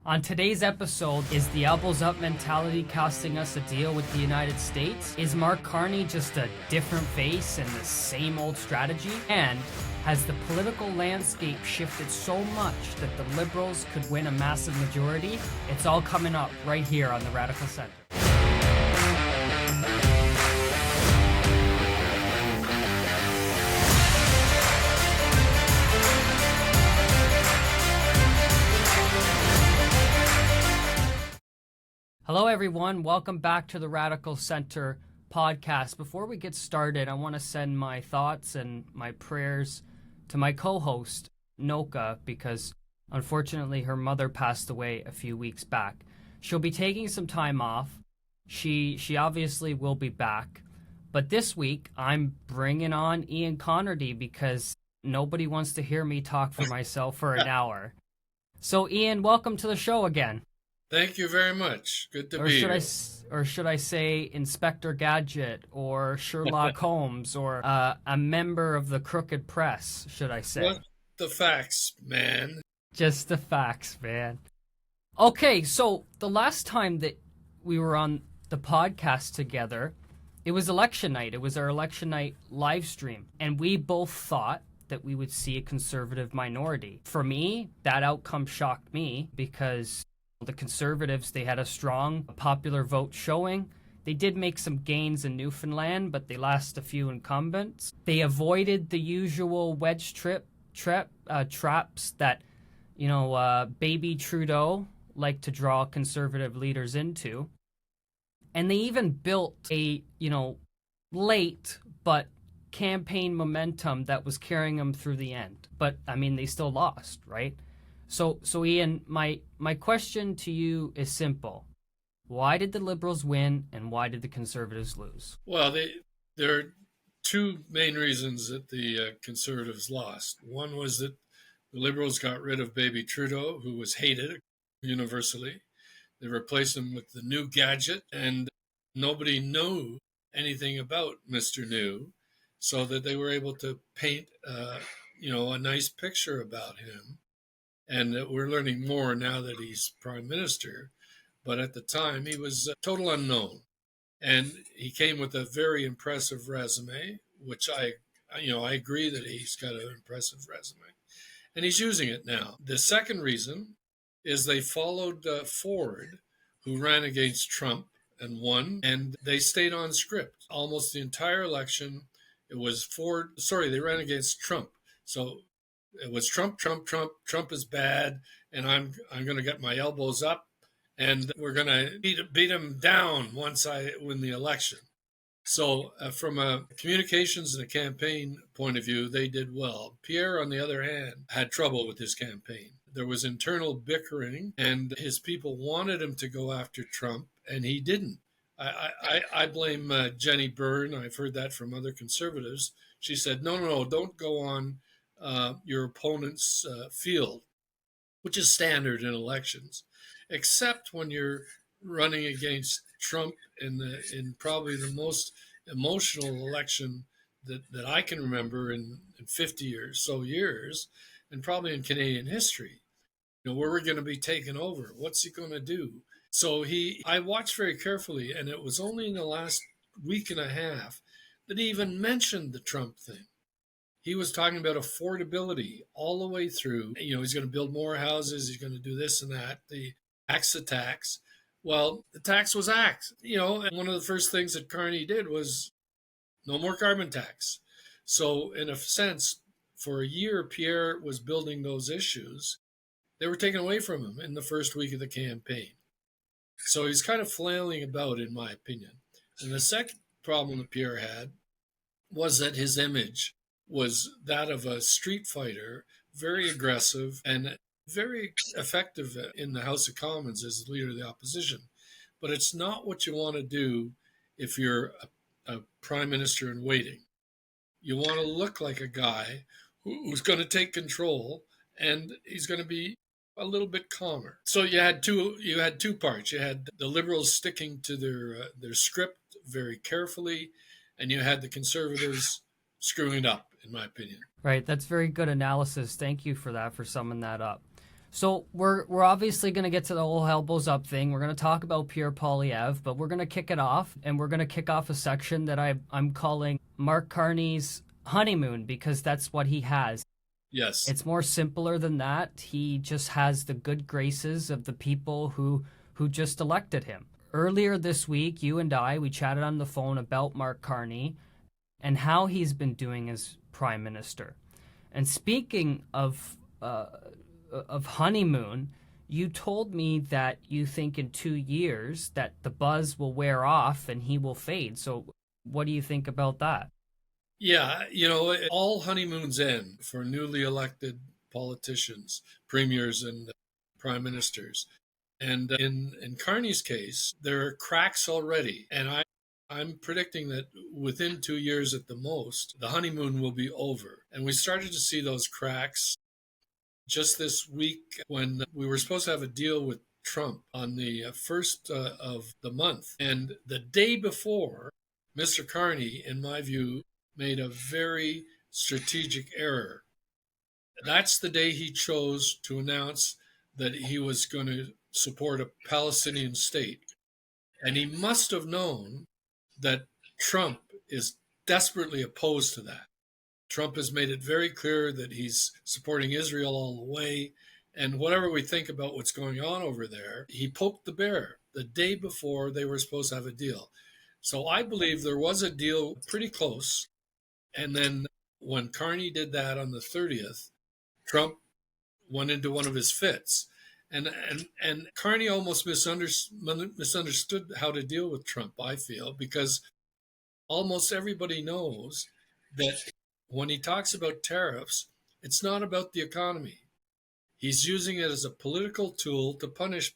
On today's episode, is the elbows up mentality costing us a deal with the United States? Is Mark Carney just a different face and the same old strategy? And has the political landscape shifted so much that the Liberals could win a massive majority? It's all coming up right here on the Radical Center. Hello, everyone. Welcome back to the Radical Center podcast. Before we get started, I want to send my thoughts and my prayers to my co-host, Noka, because unfortunately her mother passed away a few weeks back. She'll be taking some time off. She obviously will be back. But this week, I'm bringing on Ian Connerty because nobody wants to hear me talk for myself for an hour. So, Ian, welcome to the show again. Thank you very much. Good to be here. Or should I say Inspector Gadget or Sherlock Holmes or a member of the crooked press, should I say? What the facts, man? Just the facts, man. Okay, so the last time that we were on the podcast together, it was election night. It was our election night live stream. And we both thought that we would see a conservative minority. For me, that outcome shocked me because the Conservatives, they had a strong popular vote showing. They did make some gains in Newfoundland, but they lost a few incumbents. They avoided the usual wedge traps that, baby Trudeau liked to draw Conservative leaders into. And they even built a, late but campaign momentum that was carrying them through the end. But, they still lost, right? So Ian, my question to you is simple. Why did the Liberals win and why did the Conservatives lose? Well, there are two main reasons that the Conservatives lost. One was that the Liberals got rid of baby Trudeau, who was hated universally. They replaced him with the new gadget, and nobody knew anything about Mr. New, so that they were able to paint a nice picture about him. And we're learning more now that he's Prime Minister. But at the time, he was a total unknown. And he came with a very impressive resume, which I agree that he's got an impressive resume. And he's using it now. The second reason is they followed Ford, who ran against Trump and won. And they stayed on script. Almost the entire election, it was Ford. Sorry, they ran against Trump. So it was Trump is bad, and I'm going to get my elbows up, and we're going to beat him down once I win the election. So from a communications and a campaign point of view, they did well. Pierre, on the other hand, had trouble with his campaign. There was internal bickering, and his people wanted him to go after Trump, and he didn't. I blame Jenny Byrne. I've heard that from other Conservatives. She said, no, don't go on your opponent's field, which is standard in elections, except when you're running against Trump in probably the most emotional election that I can remember in 50 or so years, and probably in Canadian history. Where we're going to be taken over. What's he going to do? So I watched very carefully, and it was only in the last week and a half that he even mentioned the Trump thing. He was talking about affordability all the way through. He's going to build more houses. He's going to do this and that. The tax. Well, the tax was axed. And one of the first things that Carney did was no more carbon tax. So in a sense, for a year, Pierre was building those issues. They were taken away from him in the first week of the campaign. So he's kind of flailing about, in my opinion. And the second problem that Pierre had was that his image was that of a street fighter, very aggressive and very effective in the House of Commons as the leader of the opposition. But it's not what you want to do if you're a prime minister in waiting. You want to look like a guy who's going to take control, and he's going to be a little bit calmer. So you had two parts. You had the Liberals sticking to their script very carefully, and you had the Conservatives screwing it up, in my opinion. Right. That's very good analysis. Thank you for that, for summing that up. So we're obviously going to get to the whole hell blows up thing. We're going to talk about Pierre Poilievre, but we're going to kick it off, and we're going to kick off a section that I'm calling Mark Carney's honeymoon, because that's what he has. Yes. It's more simpler than that. He just has the good graces of the people who just elected him. Earlier this week, you and we chatted on the phone about Mark Carney and how he's been doing as Prime Minister. And speaking of honeymoon, you told me that you think in 2 years that the buzz will wear off and he will fade. So what do you think about that? Yeah, all honeymoons end for newly elected politicians, premiers, and prime ministers. And in Carney's case, there are cracks already. And I'm predicting that within 2 years at the most, the honeymoon will be over. And we started to see those cracks just this week when we were supposed to have a deal with Trump on the first of the month. And the day before, Mr. Carney, in my view, made a very strategic error. That's the day he chose to announce that he was going to support a Palestinian state. And he must have known that Trump is desperately opposed to that. Trump has made it very clear that he's supporting Israel all the way. And whatever we think about what's going on over there, he poked the bear the day before they were supposed to have a deal. So I believe there was a deal pretty close. And then when Carney did that on the 30th, Trump went into one of his fits. And Carney almost misunderstood how to deal with Trump, I feel, because almost everybody knows that when he talks about tariffs, it's not about the economy. He's using it as a political tool to punish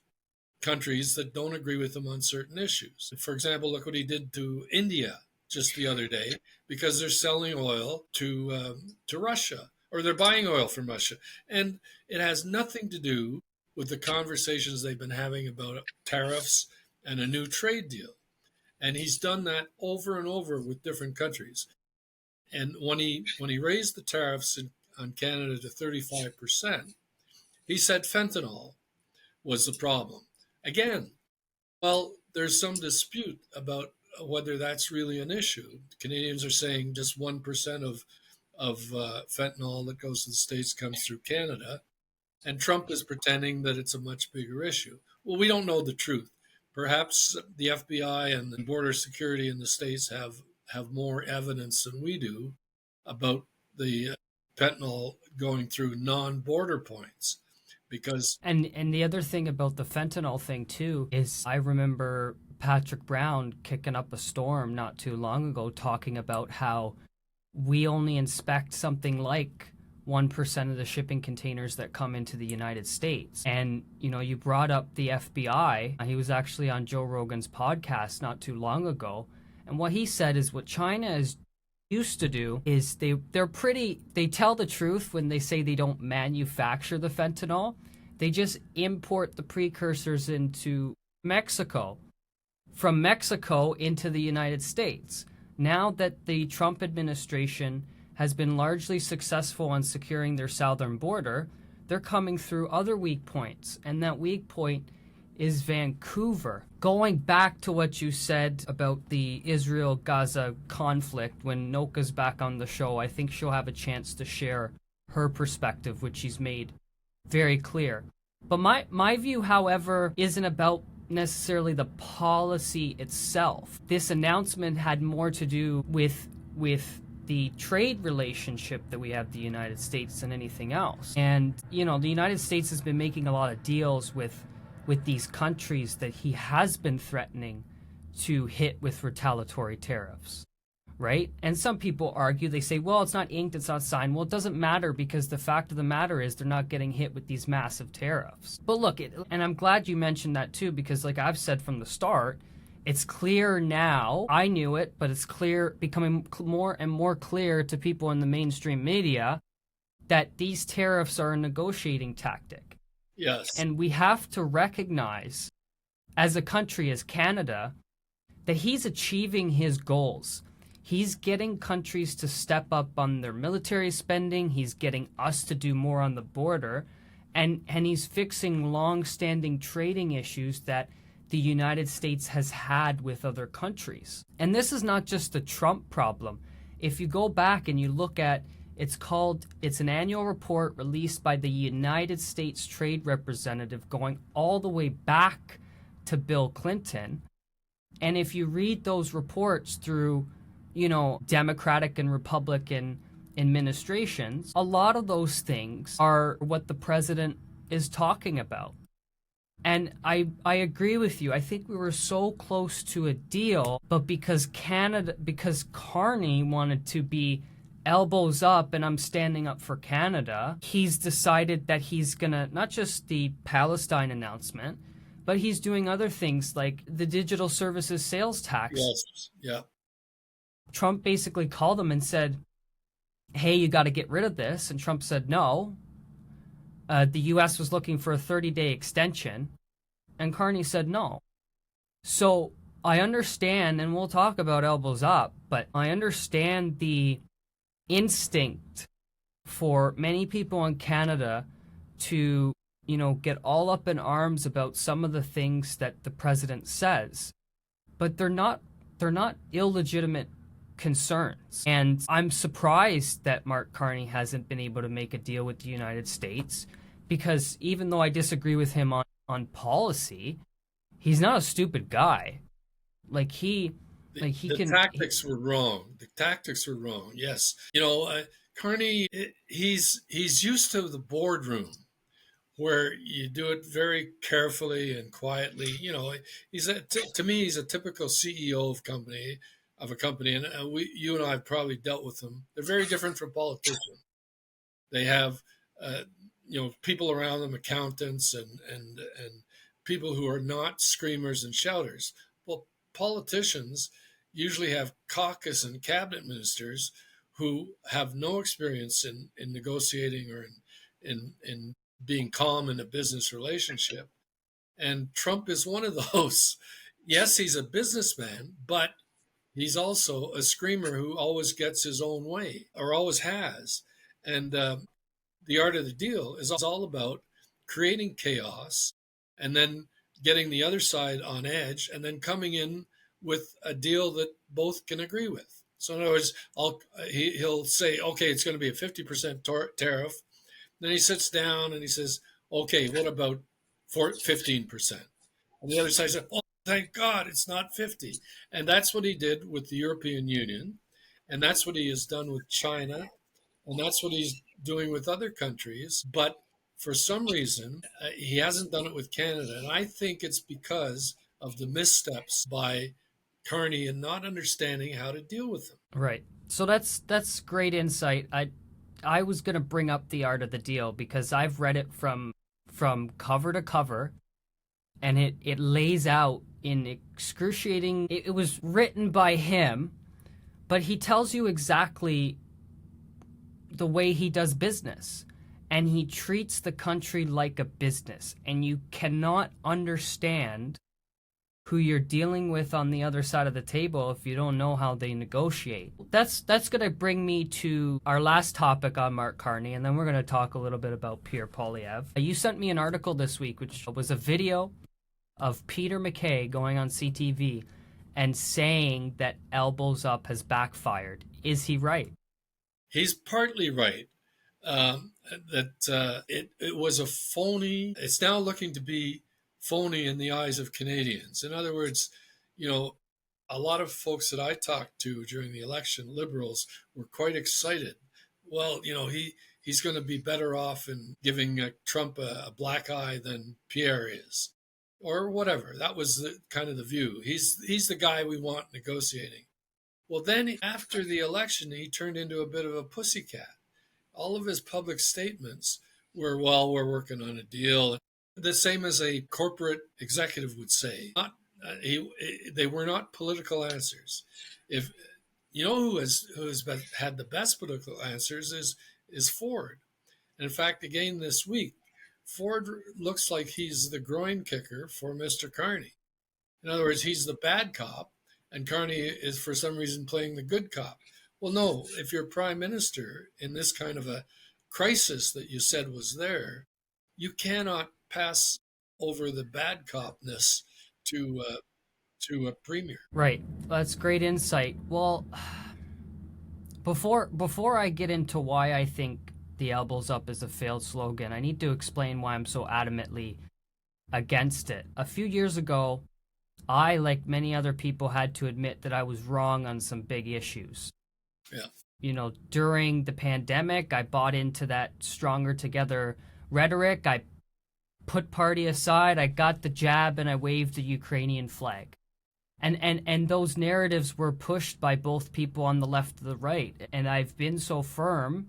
countries that don't agree with him on certain issues. For example, look what he did to India just the other day, because they're selling oil to Russia, or they're buying oil from Russia. And it has nothing to do with the conversations they've been having about tariffs and a new trade deal. And he's done that over and over with different countries. And when he raised the tariffs on Canada to 35%, he said fentanyl was the problem. Again, well, there's some dispute about whether that's really an issue. Canadians are saying just 1% of fentanyl that goes to the States comes through Canada. And Trump is pretending that it's a much bigger issue. Well, we don't know the truth. Perhaps the FBI and the border security in the States have more evidence than we do about the fentanyl going through non-border points. Because and the other thing about the fentanyl thing too is I remember Patrick Brown kicking up a storm not too long ago talking about how we only inspect something like 1% of the shipping containers that come into the United States. And, you brought up the FBI. He was actually on Joe Rogan's podcast not too long ago. And what he said is what China is used to do is they tell the truth when they say they don't manufacture the fentanyl. They just import the precursors into Mexico, from Mexico into the United States. Now that the Trump administration has been largely successful on securing their southern border, they're coming through other weak points, and that weak point is Vancouver. Going back to what you said about the Israel-Gaza conflict, when Noka's back on the show, I think she'll have a chance to share her perspective, which she's made very clear. But my view, however, isn't about necessarily the policy itself. This announcement had more to do with the trade relationship that we have with the United States than anything else. And, the United States has been making a lot of deals with these countries that he has been threatening to hit with retaliatory tariffs, right? And some people argue, they say, well, it's not inked, it's not signed. Well, it doesn't matter, because the fact of the matter is they're not getting hit with these massive tariffs. But look, and I'm glad you mentioned that too, because like I've said from the start, it's clear now, I knew it, but it's clear, becoming more and more clear to people in the mainstream media, that these tariffs are a negotiating tactic. Yes. And we have to recognize, as a country, as Canada, that he's achieving his goals. He's getting countries to step up on their military spending. He's getting us to do more on the border. and he's fixing long-standing trading issues that the United States has had with other countries. And this is not just a Trump problem. If you go back and you look at, it's an annual report released by the United States Trade Representative going all the way back to Bill Clinton. And if you read those reports through, Democratic and Republican administrations, a lot of those things are what the president is talking about. And I agree with you. I think we were so close to a deal, but because Carney wanted to be elbows up and I'm standing up for Canada, he's decided that he's gonna, not just the Palestine announcement, but he's doing other things like the digital services sales tax. Yes, yeah. Trump basically called him and said, hey, you got to get rid of this. And Trump said no. The U.S. was looking for a 30-day extension, and Carney said no. So I understand, and we'll talk about elbows up, but I understand the instinct for many people in Canada to, get all up in arms about some of the things that the president says. But they're not illegitimate concerns. And I'm surprised that Mark Carney hasn't been able to make a deal with the United States, because even though I disagree with him on policy, he's not a stupid guy. The tactics were wrong. The tactics were wrong. Yes. Carney, he's used to the boardroom where you do it very carefully and quietly. To me, he's a typical CEO of a company, and you and I have probably dealt with them. They're very different from politicians. They have, people around them, accountants and people who are not screamers and shouters. Well, politicians usually have caucus and cabinet ministers who have no experience in negotiating or in being calm in a business relationship. And Trump is one of those. Yes, he's a businessman, but he's also a screamer who always gets his own way, or always has. And the art of the deal is all about creating chaos and then getting the other side on edge and then coming in with a deal that both can agree with. So in other words, he'll say, okay, it's going to be a 50% tariff. Then he sits down and he says, okay, what about 15%? And the other side says, oh, thank God it's not 50. And that's what he did with the European Union. And that's what he has done with China. And that's what he's doing with other countries. But for some reason, he hasn't done it with Canada. And I think it's because of the missteps by Carney and not understanding how to deal with them. Right. So that's great insight. I was going to bring up the art of the deal because I've read it from cover to cover, and it lays out in excruciating. It was written by him, but he tells you exactly the way he does business, and he treats the country like a business, and you cannot understand who you're dealing with on the other side of the table if you don't know how they negotiate. That's going to bring me to our last topic on Mark Carney, and then we're going to talk a little bit about Pierre Poilievre. You sent me an article this week, which was a video of Peter MacKay going on CTV and saying that elbows up has backfired. Is he right? He's partly right. It was a phony. It's now looking to be phony in the eyes of Canadians. In other words, a lot of folks that I talked to during the election, Liberals, were quite excited. Well, he's going to be better off in giving Trump a black eye than Pierre is, or whatever. That was kind of the view. He's the guy we want negotiating. Well, then after the election, he turned into a bit of a pussycat. All of his public statements were, well, we're working on a deal. The same as a corporate executive would say. They were not political answers. If who has had the best political answers is Ford. And in fact, again this week, Ford looks like he's the groin kicker for Mr. Carney. In other words, he's the bad cop, and Carney is for some reason playing the good cop. Well, no, if you're prime minister in this kind of a crisis that you said was there, you cannot pass over the bad copness to a premier. Right. That's great insight. Well, before I get into why I think the elbows up is a failed slogan, I need to explain why I'm so adamantly against it. A few years ago, I, like many other people, had to admit that I was wrong on some big issues. Yeah. You know, during the pandemic, I bought into that stronger together rhetoric. I put party aside, I got the jab, and I waved the Ukrainian flag. And those narratives were pushed by both people on the left and the right. And I've been so firm,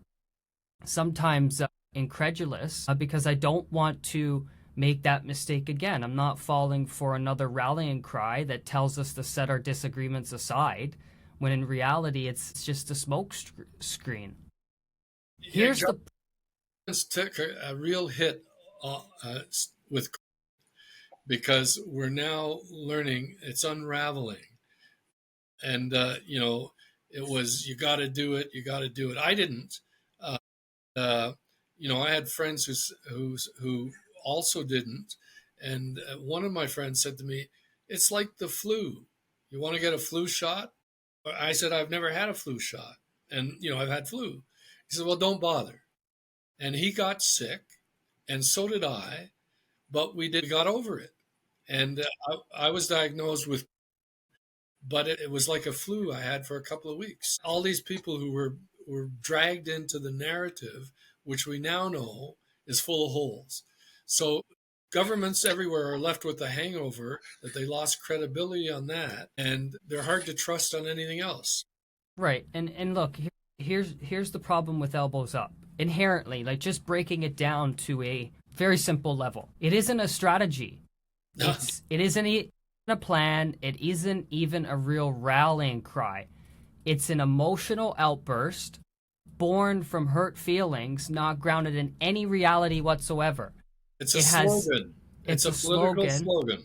sometimes incredulous, because I don't want to make that mistake again. I'm not falling for another rallying cry that tells us to set our disagreements aside, when in reality it's just a smoke screen. Here's the took a real hit with, because we're now learning it's unraveling, and it was, you got to do it, you got to do it. I didn't. I had friends who also didn't, and one of my friends said to me, "It's like the flu. You want to get a flu shot?" I said, "I've never had a flu shot, and I've had flu." He said, "Well, don't bother." And he got sick, and so did I, but we got over it. And I was diagnosed with, but it was like a flu I had for a couple of weeks. All these people who were dragged into the narrative, which we now know is full of holes. So governments everywhere are left with the hangover that they lost credibility on that, and they're hard to trust on anything else. right. And look, here's the problem with elbows up. Inherently, like just breaking it down to a very simple level, it isn't a strategy. It isn't a plan. It isn't even a real rallying cry. It's an emotional outburst born from hurt feelings, not grounded in any reality whatsoever. It's a slogan. It's a political slogan.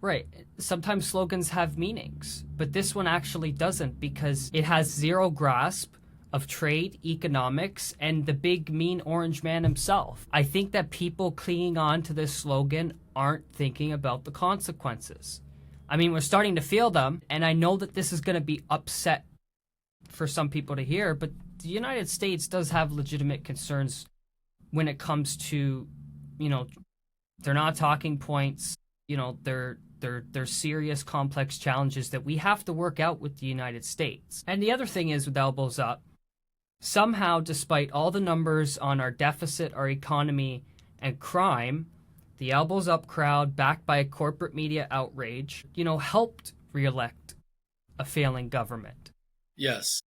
Right. Sometimes slogans have meanings, but this one actually doesn't, because it has zero grasp of trade, economics, and the big mean orange man himself. I think that people clinging on to this slogan aren't thinking about the consequences. I mean, we're starting to feel them, and I know that this is going to be upset for some people to hear, but the United States does have legitimate concerns when it comes to, they're not talking points, they're serious, complex challenges that we have to work out with the United States. And the other thing is, with elbows up, somehow, despite all the numbers on our deficit, our economy, and crime, the elbows up crowd, backed by a corporate media outrage, helped reelect a failing government. Yes.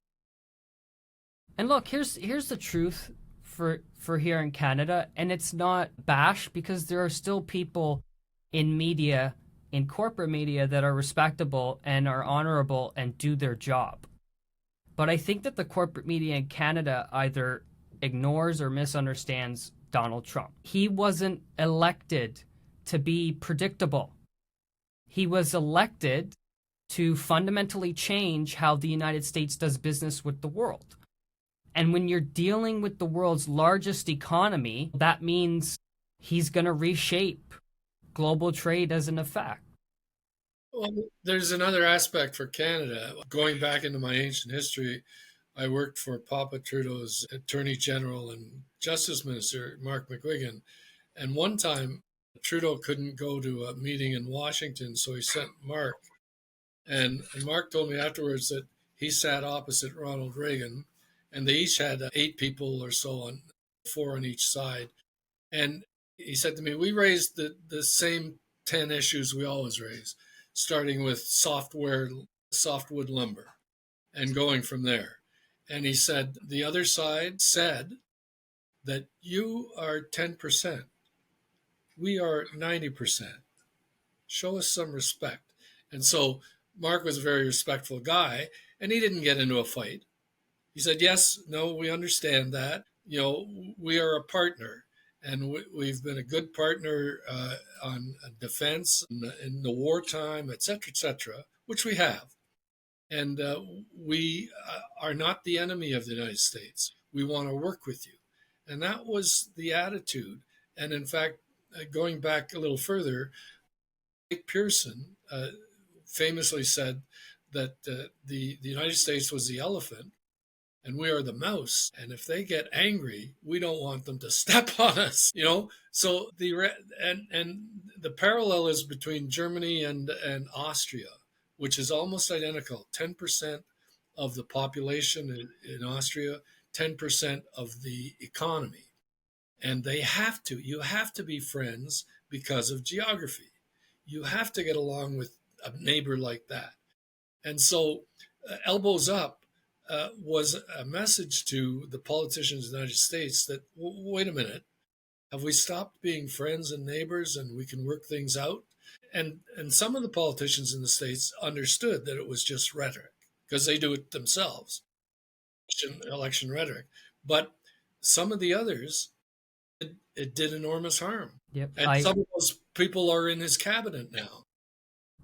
And look, here's the truth for here in Canada, and it's not bash, because there are still people in media, in corporate media, that are respectable and are honorable and do their job. But I think that the corporate media in Canada either ignores or misunderstands Donald Trump. He wasn't elected to be predictable. He was elected to fundamentally change how the United States does business with the world. And when you're dealing with the world's largest economy, that means he's going to reshape global trade as an effect. Well, there's another aspect for Canada. Going back into my ancient history, I worked for Papa Trudeau's Attorney General and Justice Minister, Mark McGuigan. And one time, Trudeau couldn't go to a meeting in Washington, so he sent Mark. And Mark told me afterwards that he sat opposite Ronald Reagan, and they each had 8 people or so, 4 on each side. And he said to me, we raised the same 10 issues we always raise, starting with softwood lumber, and going from there. And he said, the other side said that you are 10%. We are 90%. Show us some respect. And so Mark was a very respectful guy, and he didn't get into a fight. He said, yes, no, we understand that. We are a partner, and we've been a good partner on defense in the wartime, et cetera, which we have. And we are not the enemy of the United States. We want to work with you. And that was the attitude. And in fact, going back a little further, Mike Pearson famously said that the United States was the elephant and we are the mouse. And if they get angry, we don't want them to step on us, you know? So and the parallel is between Germany and Austria, which is almost identical. 10% of the population in Austria, 10% of the economy. And you have to be friends because of geography. You have to get along with a neighbor like that. And so elbows up was a message to the politicians of the United States that, wait a minute, have we stopped being friends and neighbors and we can work things out? And some of the politicians in the States understood that it was just rhetoric because they do it themselves, election rhetoric. But some of the others, it did enormous harm. Yep. And some of those people are in his cabinet now.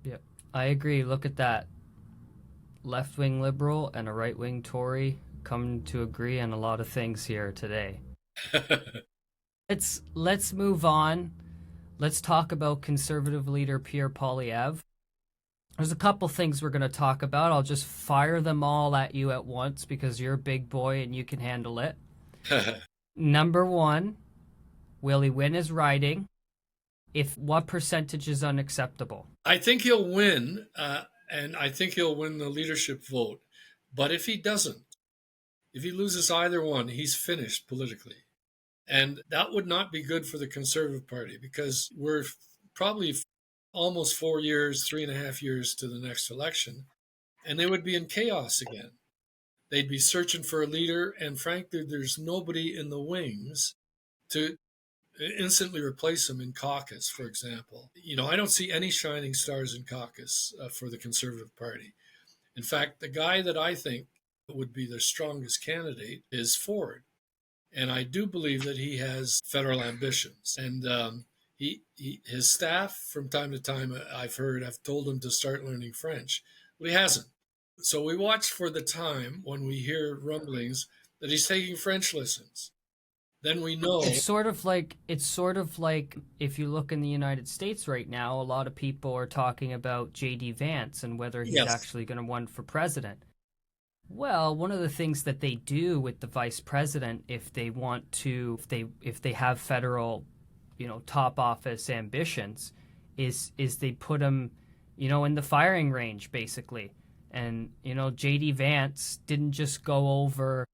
Yep. I agree. Look at that. Left-wing liberal and a right-wing Tory come to agree on a lot of things here today. Let's move on. Let's talk about Conservative leader Pierre Poilievre. There's a couple things we're going to talk about. I'll just fire them all at you at once because you're a big boy and you can handle it. Number one, will he win his riding? What percentage is unacceptable? I think he'll win, and I think he'll win the leadership vote. But if he doesn't, if he loses either one, he's finished politically. And that would not be good for the Conservative Party because we're probably almost 4 years, 3.5 years to the next election, and they would be in chaos again. They'd be searching for a leader, and frankly, there's nobody in the wings to instantly replace him in caucus, for example. You know, I don't see any shining stars in caucus for the Conservative Party. In fact, the guy that I think would be the strongest candidate is Ford. And I do believe that he has federal ambitions. And his staff, from time to time, I've told him to start learning French. But he hasn't. So we watch for the time when we hear rumblings that he's taking French lessons. Then we know. It's sort of like if you look in the United States right now, a lot of people are talking about J.D. Vance and whether he's actually going to run for president. Well, one of the things that they do with the vice president, if they have federal, top office ambitions, is they put him, in the firing range basically. And J.D. Vance didn't just go over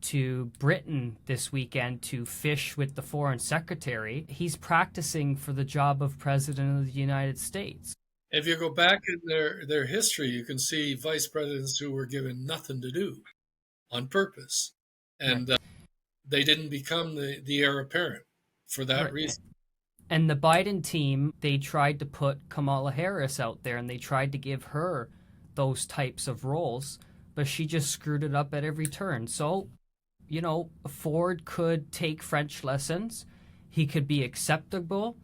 to Britain this weekend to fish with the foreign secretary. He's practicing for the job of president of the United States. If you go back in their history, you can see vice presidents who were given nothing to do on purpose. And they didn't become the heir apparent for that reason. And the Biden team, they tried to put Kamala Harris out there and they tried to give her those types of roles, but she just screwed it up at every turn. So, Ford could take French lessons. He could be acceptable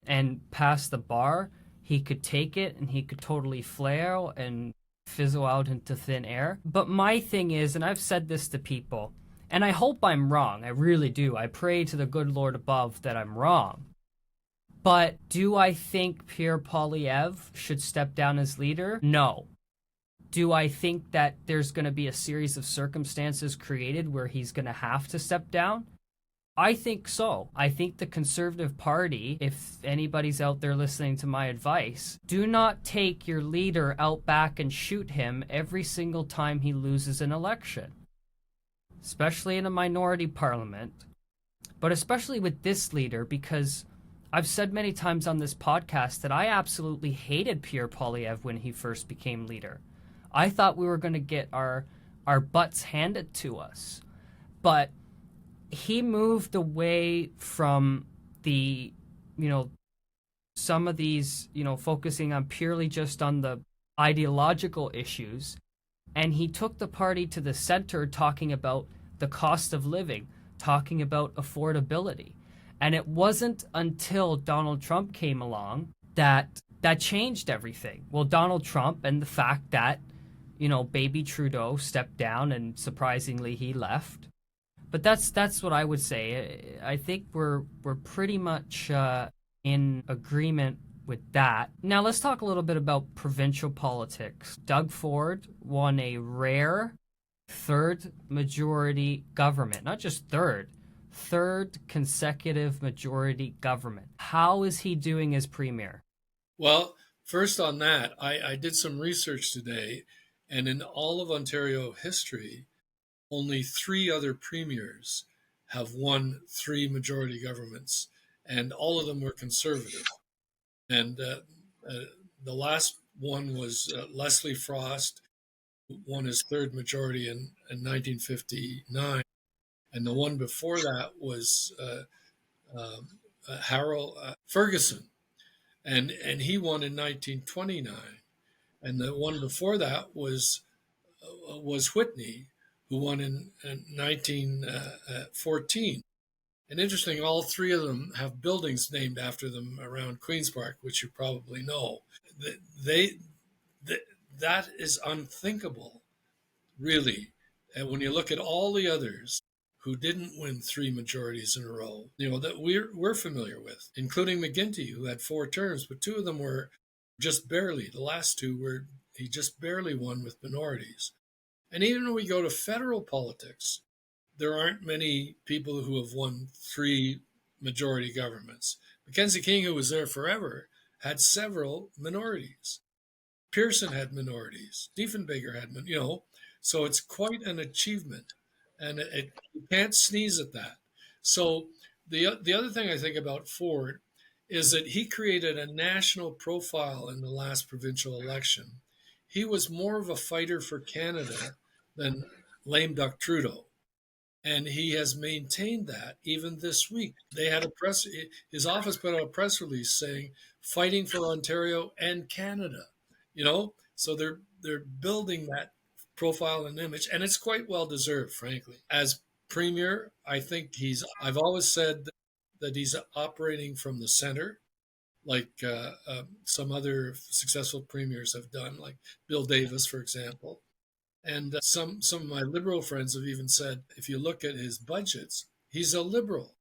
and pass the bar. He could take it and he could totally flail and fizzle out into thin air. But my thing is, and I've said this to people, and I hope I'm wrong. I really do. I pray to the good Lord above that I'm wrong. But do I think Pierre Poilievre should step down as leader? No. Do I think that there's going to be a series of circumstances created where he's going to have to step down? I think so. I think the Conservative Party, if anybody's out there listening to my advice, do not take your leader out back and shoot him every single time he loses an election. Especially in a minority parliament. But especially with this leader, because I've said many times on this podcast that I absolutely hated Pierre Poilievre when he first became leader. I thought we were going to get our butts handed to us. But he moved away from the, some of these, focusing on purely just on the ideological issues. And he took the party to the center talking about the cost of living, talking about affordability. And it wasn't until Donald Trump came along that changed everything. Well, Donald Trump and the fact that, baby Trudeau stepped down and surprisingly he left. But that's what I would say. I think we're pretty much in agreement with that. Now let's talk a little bit about provincial politics. Doug Ford won a rare third majority government, not just third consecutive majority government. How is he doing as premier? Well, first on that, I did some research today, and in all of Ontario history, only three other premiers have won three majority governments, and all of them were conservative. And the last one was Leslie Frost, who won his third majority in 1959. And the one before that was Harold Ferguson, and he won in 1929. And the one before that was Whitney, who won in 1914. And interesting, all three of them have buildings named after them around Queen's Park, which you probably know. They, they that is unthinkable, really. And when you look at all the others who didn't win three majorities in a row, that we're familiar with, including McGuinty, who had four terms, but two of them were just barely. The last two were he just barely won with minorities. And even when we go to federal politics, there aren't many people who have won three majority governments. Mackenzie King, who was there forever, had several minorities. Pearson had minorities. Diefenbaker had, so it's quite an achievement, and you can't sneeze at that. So the other thing I think about Ford is that he created a national profile in the last provincial election. He was more of a fighter for Canada than lame duck Trudeau. And he has maintained that even this week. They had his office put out a press release saying, fighting for Ontario and Canada, so they're building that profile and image, and it's quite well deserved, frankly. As premier, I think I've always said that he's operating from the center, like some other successful premiers have done, like Bill Davis, for example. And some of my liberal friends have even said, if you look at his budgets, he's a liberal.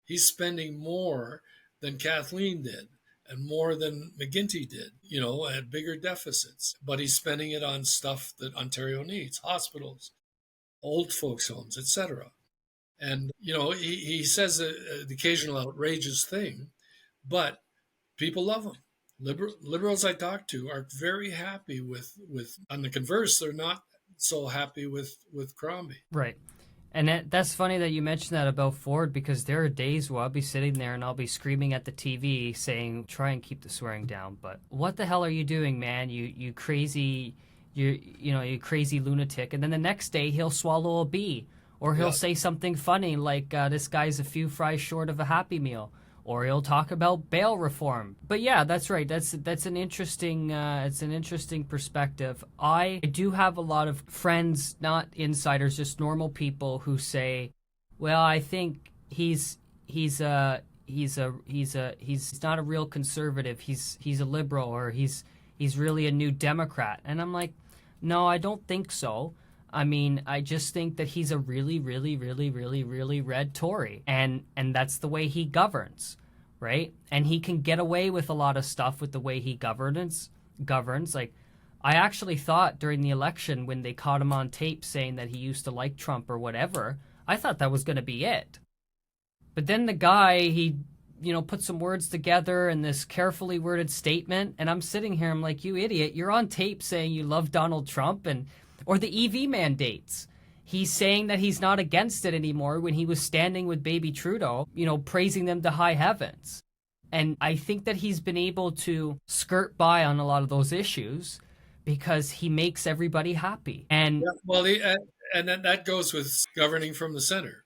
He's spending more than Kathleen did and more than McGuinty did, at bigger deficits. But he's spending it on stuff that Ontario needs, hospitals, old folks' homes, etc. And, he says the occasional outrageous thing, but people love him. Liberals I talk to are very happy with, on the converse, they're not so happy with Crombie. Right. And that's funny that you mentioned that about Ford, because there are days where I'll be sitting there and I'll be screaming at the TV saying, try and keep the swearing down. But what the hell are you doing, man? You crazy, you crazy lunatic. And then the next day he'll swallow a bee, or he'll say something funny like this guy's a few fries short of a Happy Meal. Or he'll talk about bail reform. But yeah, that's right. That's an interesting it's an interesting perspective. I do have a lot of friends, not insiders, just normal people who say, "Well, I think he's not a real conservative. He's a liberal, or he's really a new Democrat." And I'm like, "No, I don't think so. I mean, I just think that he's a really, really, really, really, really red Tory, and that's the way he governs, right? And he can get away with a lot of stuff with the way he governs. Like, I actually thought during the election when they caught him on tape saying that he used to like Trump or whatever, I thought that was going to be it. But then the guy, he put some words together in this carefully worded statement, and I'm sitting here, I'm like, you idiot, you're on tape saying you love Donald Trump, or the EV mandates. He's saying that he's not against it anymore when he was standing with baby Trudeau, praising them to high heavens. And I think that he's been able to skirt by on a lot of those issues because he makes everybody happy. And and that goes with governing from the center.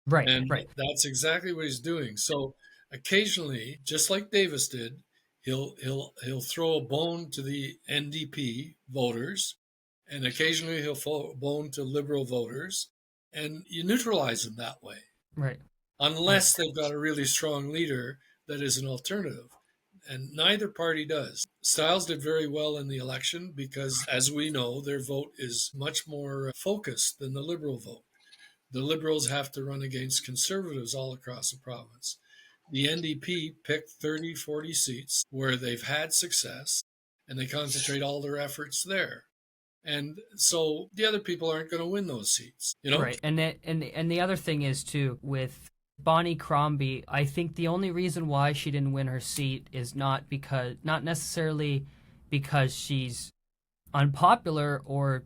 Right. That's exactly what he's doing. So occasionally, just like Davis did, he'll throw a bone to the NDP voters, and occasionally he'll throw a bone to Liberal voters, and you neutralize them that way. Right. Unless they've got a really strong leader that is an alternative. And neither party does. Styles did very well in the election because, as we know, their vote is much more focused than the Liberal vote. the Liberals have to run against Conservatives all across the province. The NDP picked 30, 40 seats where they've had success, and they concentrate all their efforts there. And so the other people aren't going to win those seats, you know? Right. And the other thing is, too, with Bonnie Crombie, I think the only reason why she didn't win her seat is not necessarily because she's unpopular, or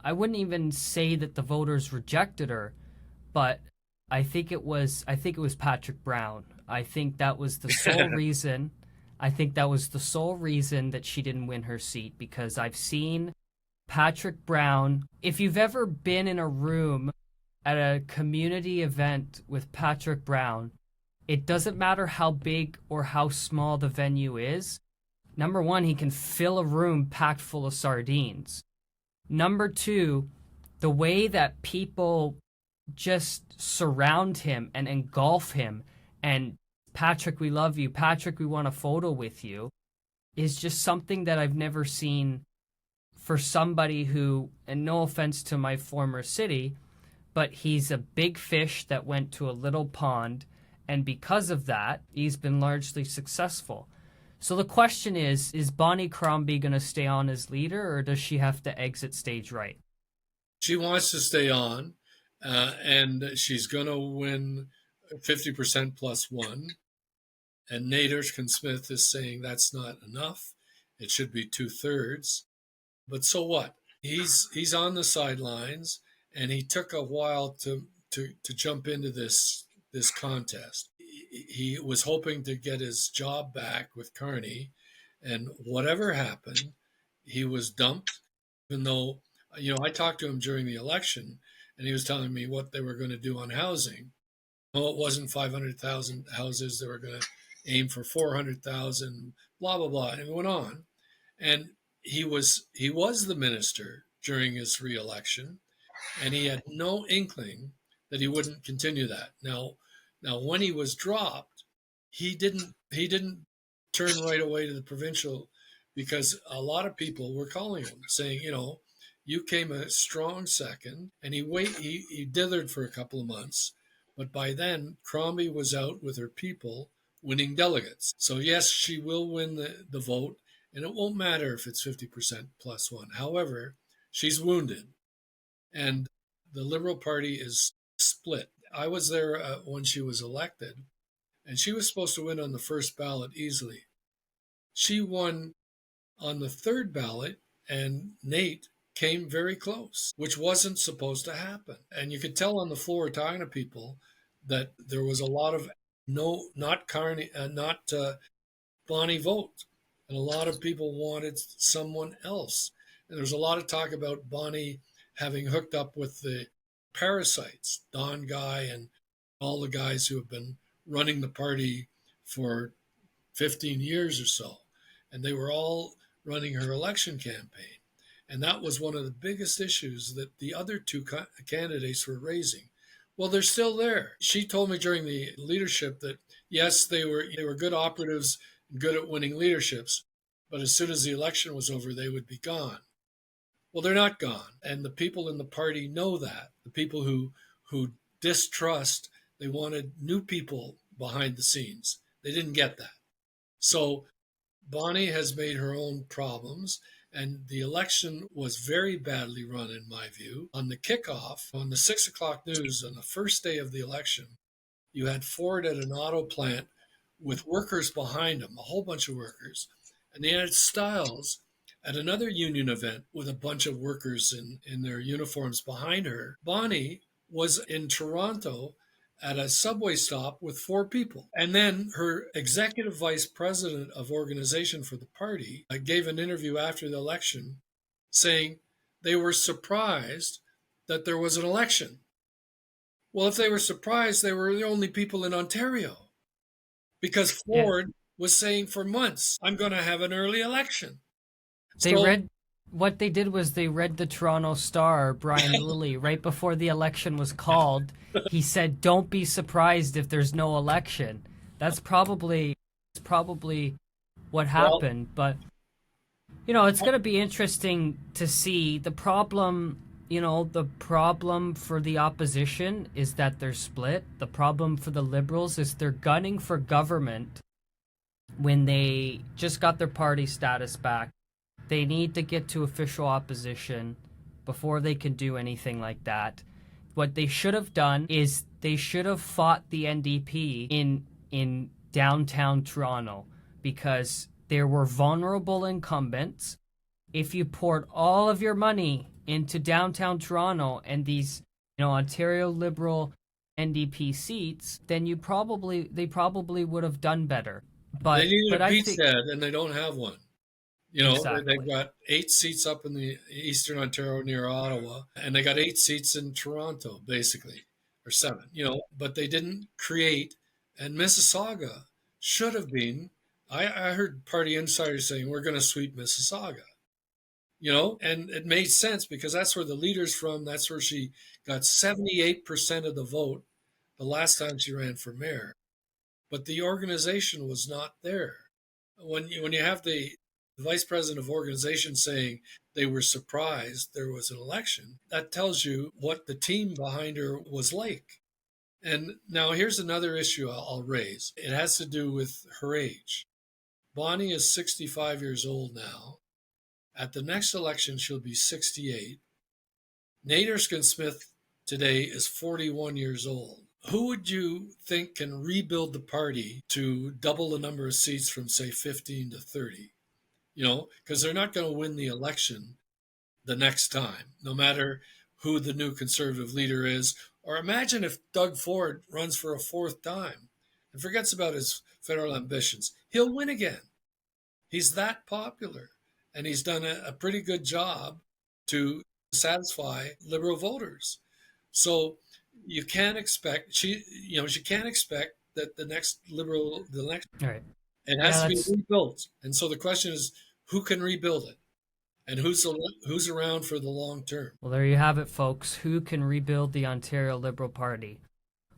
I wouldn't even say that the voters rejected her, but I think it was Patrick Brown. I think that was the sole reason. I think that was the sole reason that she didn't win her seat, because I've seen Patrick Brown. If you've ever been in a room at a community event with Patrick Brown, it doesn't matter how big or how small the venue is. Number one, he can fill a room packed full of sardines. Number two, the way that people just surround him and engulf him and, Patrick, we love you. Patrick, we want a photo with you, is just something that I've never seen for somebody who, and no offense to my former city, but he's a big fish that went to a little pond, and because of that, he's been largely successful. So the question is Bonnie Crombie going to stay on as leader, or does she have to exit stage right? She wants to stay on, and she's going to win 50% plus one. And Nate Erskine-Smith is saying that's not enough. It should be 2/3. But so what? He's on the sidelines, and he took a while to jump into this contest. He was hoping to get his job back with Carney, and whatever happened, he was dumped. Even though, I talked to him during the election, and he was telling me what they were going to do on housing. Well, it wasn't 500,000 houses. They were going to aim for 400,000, blah, blah, blah. And it went on. And he was the minister during his re-election, and he had no inkling that he wouldn't continue that. Now when he was dropped, he didn't turn right away to the provincial, because a lot of people were calling him saying, you came a strong second, and he dithered for a couple of months. But by then, Crombie was out with her people winning delegates. So yes, she will win the vote, and it won't matter if it's 50% plus one. However, she's wounded, and the Liberal Party is split. I was there when she was elected, and she was supposed to win on the first ballot easily. She won on the third ballot, and Nate came very close, which wasn't supposed to happen. And you could tell on the floor talking to people that there was a lot of not Carney, not Bonnie vote. And a lot of people wanted someone else. And there's a lot of talk about Bonnie having hooked up with the parasites, Don Guy and all the guys who have been running the party for 15 years or so. And they were all running her election campaign. And that was one of the biggest issues that the other two candidates were raising. Well, they're still there. She told me during the leadership that, yes, they were good operatives, good at winning leaderships, but as soon as the election was over, they would be gone. Well, they're not gone. And the people in the party know that. The people who distrust, they wanted new people behind the scenes. They didn't get that. So Bonnie has made her own problems, and the election was very badly run, in my view. On the kickoff, on the 6 o'clock news, on the first day of the election, you had Ford at an auto plant with workers behind him, a whole bunch of workers. And they had Stiles at another union event with a bunch of workers in their uniforms behind her. Bonnie was in Toronto at a subway stop with 4 people. And then her executive vice president of organization for the party gave an interview after the election saying they were surprised that there was an election. Well, if they were surprised, they were the only people in Ontario, because Ford was saying for months, I'm going to have an early election. What they did was they read the Toronto Star, Brian Lilly, right before the election was called. He said, don't be surprised if there's no election. That's probably what happened. But, it's going to be interesting to see. The problem the problem for the opposition is that they're split. The problem for the Liberals is they're gunning for government when they just got their party status back. They need to get to official opposition before they can do anything like that. What they should have done is they should have fought the NDP in downtown Toronto, because there were vulnerable incumbents. If you poured all of your money into downtown Toronto and these, Ontario Liberal NDP seats, then they probably would have done better. But They needed a I think beachhead, and they don't have one. exactly. They've got 8 seats up in the Eastern Ontario near Ottawa, and they got 8 seats in Toronto, basically, or 7, but they didn't create, and Mississauga should have been. I heard party insiders saying, we're going to sweep Mississauga, and it made sense because that's where the leader's from. That's where she got 78% of the vote the last time she ran for mayor. But the organization was not there. When you have the vice president of organization saying they were surprised there was an election, that tells you what the team behind her was like. And now here's another issue I'll raise. It has to do with her age. Bonnie is 65 years old now. At the next election, she'll be 68. Nate Erskine-Smith today is 41 years old. Who would you think can rebuild the party to double the number of seats from, say, 15 to 30? Because they're not going to win the election the next time, no matter who the new Conservative leader is. Or imagine if Doug Ford runs for a 4th time and forgets about his federal ambitions. He'll win again. He's that popular, and he's done a pretty good job to satisfy Liberal voters. So you can't expect she can't expect that the next All right. it has to be rebuilt. And so the question is, who can rebuild it, and who's around for the long term? Well, there you have it, folks. Who can rebuild the Ontario Liberal Party?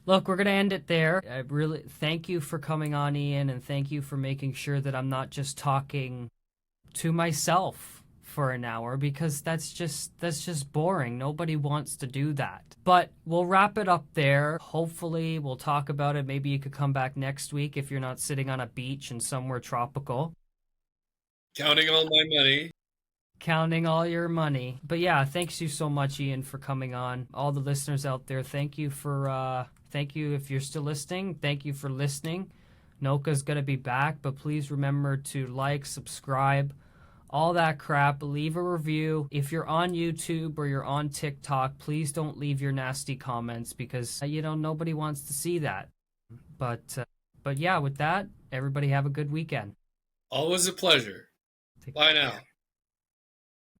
Look, we're going to end it there. I really thank you for coming on, Ian, and thank you for making sure that I'm not just talking to myself for an hour, because that's just boring. Nobody wants to do that. But we'll wrap it up there. Hopefully we'll talk about it. Maybe you could come back next week if you're not sitting on a beach and somewhere tropical. Counting all my money. Counting all your money. But yeah, thanks you so much, Ian, for coming on. All the listeners out there, thank you if you're still listening. Thank you for listening. Noka's going to be back, but please remember to like, subscribe, all that crap. Leave a review. If you're on YouTube or you're on TikTok, please don't leave your nasty comments, because, nobody wants to see that. But yeah, with that, everybody have a good weekend. Always a pleasure. Bye now.